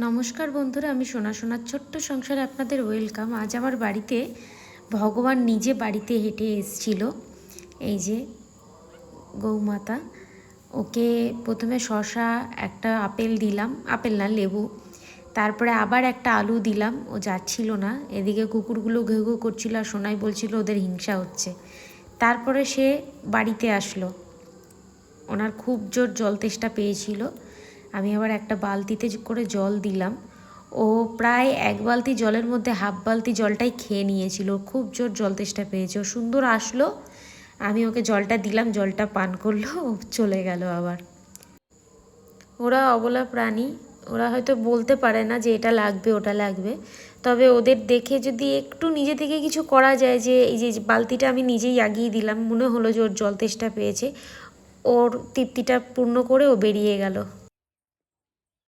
নমস্কার বন্ধুরা, আমি সোনার ছোট্ট সংসারে আপনাদের ওয়েলকাম। আজ আমার বাড়িতে ভগবান নিজে বাড়িতে হেঁটে এসেছিল। এই যে গৌমাতা, ওকে প্রথমে শসা, একটা আপেল দিলাম, আপেল না লেবু, তারপরে আবার একটা আলু দিলাম। ও যাচ্ছিল না, এদিকে কুকুরগুলো ঘেউ ঘেউ করছিল আর সোনাই বলছিল ওদের হিংসা হচ্ছে। তারপরে সে বাড়িতে আসলো, ওনার খুব জোর জল তেষ্টা পেয়েছিল। আমি আবার একটা বালতিতে করে জল দিলাম। ও প্রায় এক বালতি জলের মধ্যে হাফ বালতি জলটাই খেয়ে নিয়েছিল। খুব জোর জল তেষ্টা পেয়েছে, ও সুন্দর আসলো, আমি ওকে জলটা দিলাম, জলটা পান করলো, ও চলে গেল আবার। ওরা অবলা প্রাণী, ওরা হয়তো বলতে পারে না যে এটা লাগবে ওটা লাগবে, তবে ওদের দেখে যদি একটু নিজে থেকে কিছু করা যায়, যে এই যে বালতিটা আমি নিজেই আগিয়ে দিলাম, মনে হলো যে ওর জল তেষ্টা পেয়েছে, ওর তৃপ্তিটা পূর্ণ করে ও বেরিয়ে গেল।